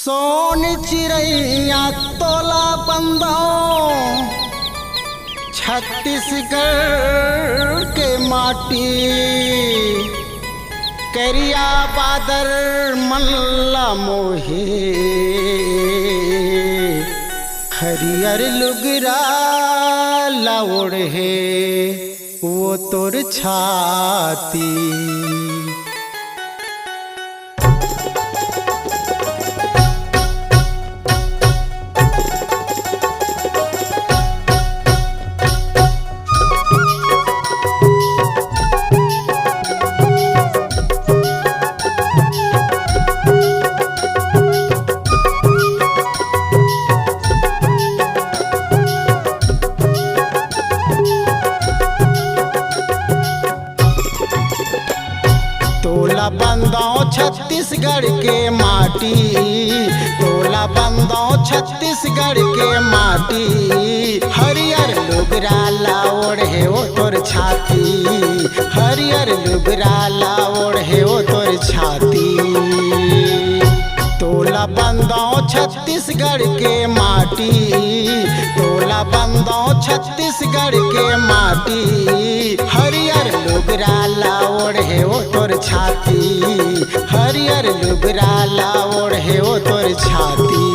सोन चिड़ैया तोला बंदो छत्तीसगढ़ के माटी करिया बादर मल्ला मोहे हरियर लुगरा लाउड़ है वो तोर छाती। तोला बंदो छत्तीसगढ़ के माटी, तोला बंदो छत्तीसगढ़ के माटी हरियर लुगरा लाओड़ है वो तोर छाती, हरियर लुगरा लाओड़ है वो तोर छाती। तोला बंदो छत्तीसगढ़ के माटी, तोला बंदो छत्तीसगढ़ के माटी हरियर लुगरा लाओड़ है वो तोर छाती, हरियर लुगरा लाओड़ है वो तोर छाती।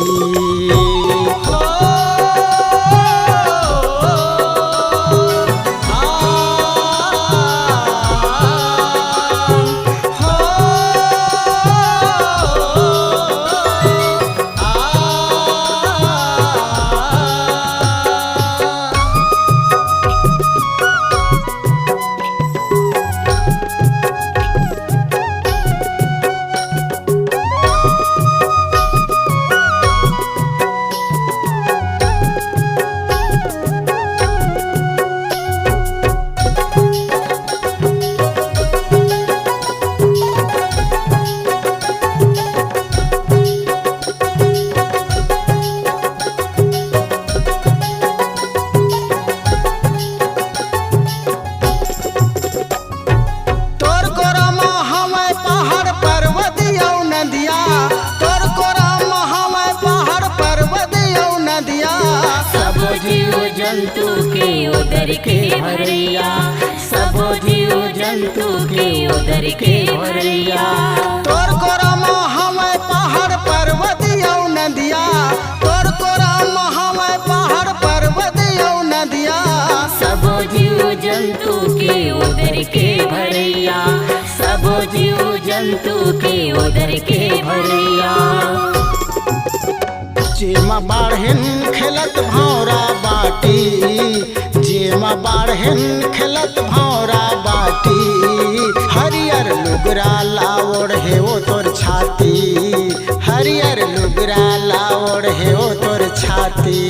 जंतु के उदर के भरैया, सबो जीव जंतु के उदर के भरैया। तोर कोरम हमें पहाड़ पर्वत यौ नदिया, तोर कोरम हमें पहाड़ पर्वत यौ नदिया। सबो जीव जंतु के उदर के भरैया, सबो जीव जंतु के उदर के भरैया। जेमा बाढ़न खेलत भौरा बाटी, जेमा बाढ़न खेलत भौरा बाटी हरियर लुगरा लाओड़ है वो तोर छाती, हरियर लुगरा लाओड़ है वो तोर छाती।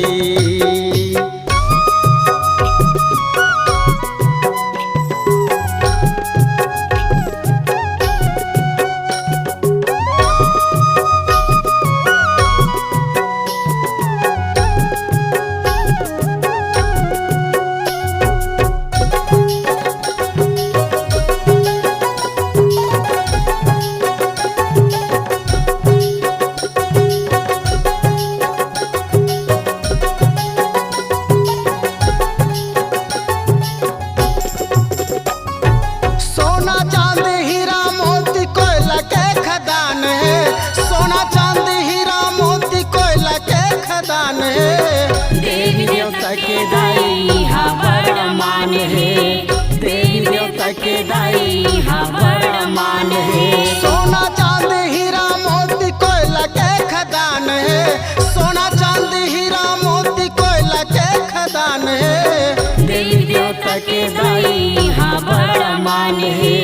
देवी देवता के दाई हा बड़ मान है, देवी देवता के दाई हा बड़ मान है। सोना चांद हीरा मोती कोयला के खदान है, सोना चांद हीरा मोती कोयला के खदान है। देवी देवता के दाई हा बड़ मान है,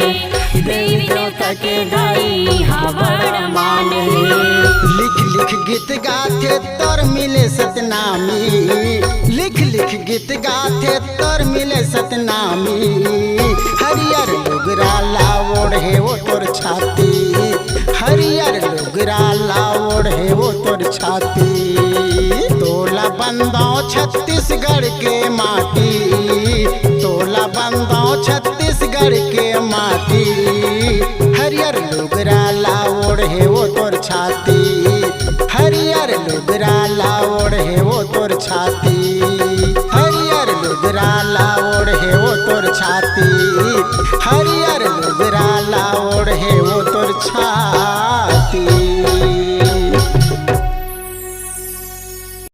देवी देवता के दाई हा बड़ मान है। लिख लिख गीत गाथे तोर मिले सतनामी, लिख लिख गीत गाथे तोर मिले सतनामी हरियर लुगरा लाओड़ है वो तोर छाती, हरियर लुगरा लाओड़ है वो तोर छाती। तोला बंदो छत्तीसगढ़ के माटी, तोला बंदो छत्तीसगढ़ के माटी हरियर लुगरा लाओड़ है वो तोर छाती, हर लुगरा ला ओढ़े वो तोर छाती, हरियर लुगरा ला ओढ़े वो तोर छाती, हरियर लुगरा ला ओढ़े वो तोर छाती।